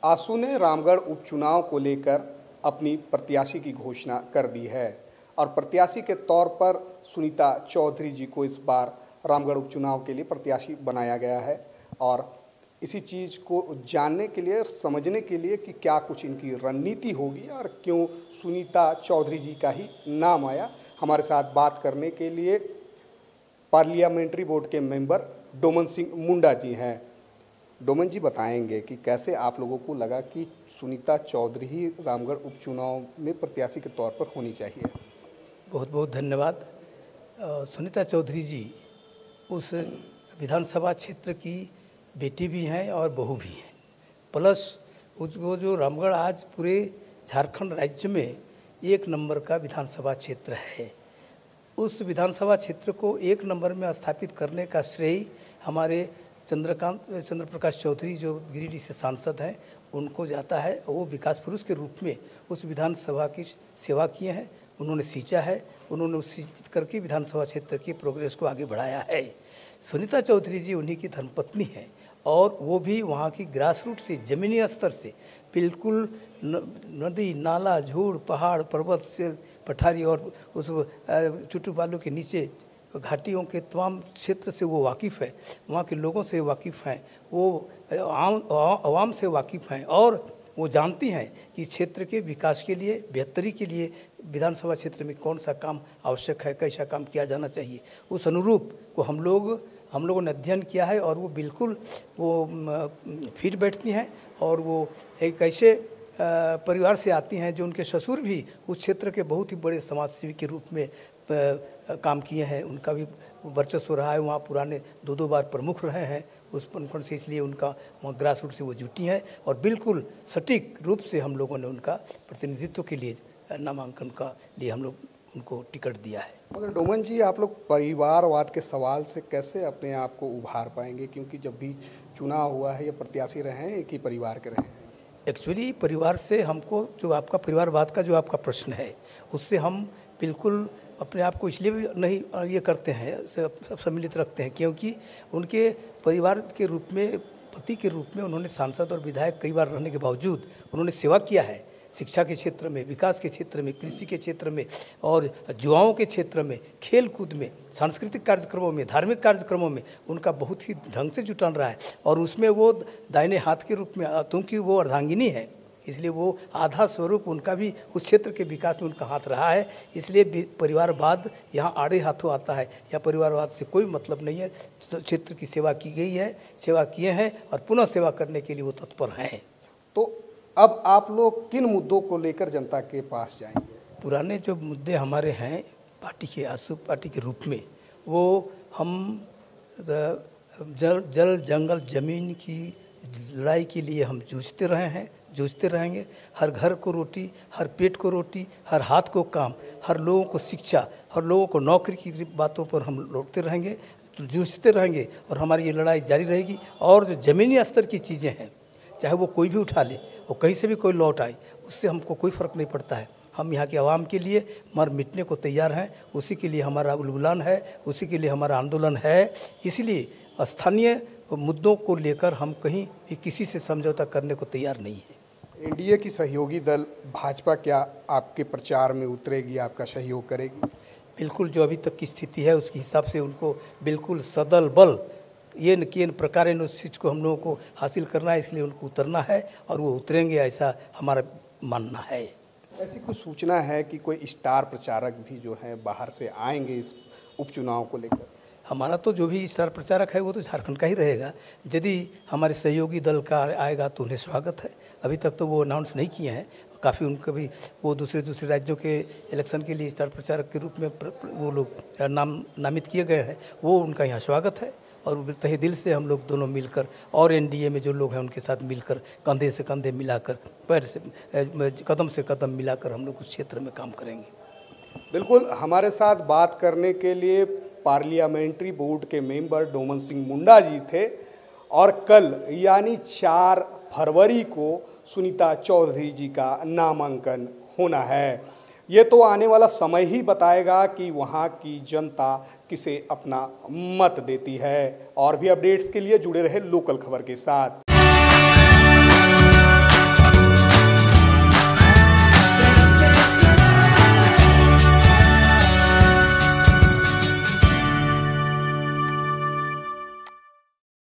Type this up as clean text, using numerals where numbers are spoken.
आसू ने रामगढ़ उपचुनाव को लेकर अपनी प्रत्याशी की घोषणा कर दी है और प्रत्याशी के तौर पर सुनीता चौधरी जी को इस बार रामगढ़ उपचुनाव के लिए प्रत्याशी बनाया गया है। और इसी चीज़ को जानने के लिए, समझने के लिए कि क्या कुछ इनकी रणनीति होगी और क्यों सुनीता चौधरी जी का ही नाम आया, हमारे साथ बात करने के लिए पार्लियामेंट्री बोर्ड के मेंबर डोमन सिंह मुंडा जी हैं। डोमन जी बताएंगे कि कैसे आप लोगों को लगा कि सुनीता चौधरी ही रामगढ़ उपचुनाव में प्रत्याशी के तौर पर होनी चाहिए। बहुत बहुत धन्यवाद। सुनीता चौधरी जी उस विधानसभा क्षेत्र की बेटी भी हैं और बहू भी हैं, प्लस वो जो रामगढ़ आज पूरे झारखंड राज्य में 1 नंबर का विधानसभा क्षेत्र है, उस विधानसभा क्षेत्र को 1 नंबर में स्थापित करने का श्रेय हमारे चंद्र प्रकाश चौधरी जो गिरिडीह से सांसद हैं उनको जाता है। वो विकास पुरुष के रूप में उस विधानसभा की सेवा किए हैं, उन्होंने सींचा है, उन्होंने सिंचित करके विधानसभा क्षेत्र की प्रोग्रेस को आगे बढ़ाया है। सुनीता चौधरी जी उन्हीं की धर्मपत्नी हैं और वो भी वहाँ की ग्रास रूट से, ज़मीनी स्तर से बिल्कुल नदी नाला झूड़ पहाड़ पर्वत से पठारी और उस चुटू बालू के नीचे घाटियों के तमाम क्षेत्र से वो वाकिफ़ है, वहाँ के लोगों से वाकिफ़ हैं, वो आवाम से वाकिफ़ हैं और वो जानती हैं कि क्षेत्र के विकास के लिए, बेहतरी के लिए विधानसभा क्षेत्र में कौन सा काम आवश्यक है, कैसा काम किया जाना चाहिए। उस अनुरूप को हम लोगों ने अध्ययन किया है और वो बिल्कुल वो फिट बैठती हैं और वो एक ऐसे परिवार से आती हैं जो उनके ससुर भी उस क्षेत्र के बहुत ही बड़े समाजसेवी के रूप में काम किए हैं, उनका भी वर्चस्व रहा है, वहाँ पुराने 2 बार प्रमुख रहे हैं उस पनखंड से, इसलिए उनका वहाँ ग्रास रूट से वो जुटी हैं और बिल्कुल सटीक रूप से हम लोगों ने उनका प्रतिनिधित्व के लिए नामांकन का लिए हम लोग उनको टिकट दिया है। मगर डोमन जी, आप लोग परिवारवाद के सवाल से कैसे अपने आप को उभार पाएंगे, क्योंकि जब भी चुनाव हुआ है या प्रत्याशी रहे हैं एक ही परिवार के रहे हैं। एक्चुअली परिवार से हमको, जो आपका परिवारवाद का जो आपका प्रश्न है, उससे हम बिल्कुल अपने आप को इसलिए भी नहीं ये करते हैं, सब सम्मिलित रखते हैं, क्योंकि उनके परिवार के रूप में, पति के रूप में उन्होंने सांसद और विधायक कई बार रहने के बावजूद उन्होंने सेवा किया है शिक्षा के क्षेत्र में, विकास के क्षेत्र में, कृषि के क्षेत्र में और युवाओं के क्षेत्र में, खेल कूद में, सांस्कृतिक कार्यक्रमों में, धार्मिक कार्यक्रमों में उनका बहुत ही ढंग से जुटान रहा है और उसमें वो दाहिने हाथ के रूप में, क्योंकि वो अर्धांगिनी है इसलिए वो आधा स्वरूप उनका भी उस क्षेत्र के विकास में उनका हाथ रहा है। इसलिए परिवारवाद यहाँ आड़े हाथों आता है, या परिवारवाद से कोई मतलब नहीं है। क्षेत्र की सेवा की गई है, सेवा किए हैं और पुनः सेवा करने के लिए वो तत्पर हैं। तो अब आप लोग किन मुद्दों को लेकर जनता के पास जाएंगे? पुराने जो मुद्दे हमारे हैं पार्टी के, आसू पार्टी के रूप में, वो हम जल जंगल ज़मीन की लड़ाई के लिए हम जूझते रहे हैं, जूझते रहेंगे। हर घर को रोटी, हर पेट को रोटी, हर हाथ को काम, हर लोगों को शिक्षा, हर लोगों को नौकरी की बातों पर हम लौटते रहेंगे, जूझते रहेंगे और हमारी ये लड़ाई जारी रहेगी। और जो ज़मीनी स्तर की चीज़ें हैं, चाहे वो कोई भी उठा ले और कहीं से भी कोई लौट आए, उससे हमको कोई फ़र्क नहीं पड़ता है। हम यहाँ के आवाम के लिए मर मिटने को तैयार हैं, उसी के लिए हमारा उलगुलान है, उसी के लिए हमारा आंदोलन है। इसलिए स्थानीय मुद्दों को लेकर हम कहीं भी किसी से समझौता करने को तैयार नहीं है। एनडीए की सहयोगी दल भाजपा क्या आपके प्रचार में उतरेगी, आपका सहयोग करेगी? बिल्कुल, जो अभी तक की स्थिति है उसके हिसाब से उनको बिल्कुल सदल बल ये प्रकार उस चीज़ को हम लोगों को हासिल करना है, इसलिए उनको उतरना है और वो उतरेंगे, ऐसा हमारा मानना है। ऐसी कुछ सूचना है कि कोई स्टार प्रचारक भी जो है बाहर से आएंगे इस उपचुनाव को लेकर? हमारा तो जो भी स्टार प्रचारक है वो तो झारखंड का ही रहेगा। यदि हमारे सहयोगी दल का आएगा तो उन्हें स्वागत है। अभी तक तो वो अनाउंस नहीं किए हैं, काफ़ी उनके भी वो दूसरे राज्यों के इलेक्शन के लिए स्टार प्रचारक के रूप में वो लोग नामित किए गए हैं, वो उनका यहाँ स्वागत है। और तहे दिल से हम लोग दोनों मिलकर और एनडीए में जो लोग हैं उनके साथ मिलकर, कंधे से कंधे मिलाकर, पैर से कदम से कदम मिलाकर हम लोग उस क्षेत्र में काम करेंगे। बिल्कुल, हमारे साथ बात करने के लिए पार्लियामेंट्री बोर्ड के मेंबर डोमन सिंह मुंडा जी थे और कल यानी 4 फरवरी को सुनीता चौधरी जी का नामांकन होना है। ये तो आने वाला समय ही बताएगा कि वहाँ की जनता किसे अपना मत देती है। और भी अपडेट्स के लिए जुड़े रहे लोकल खबर के साथ।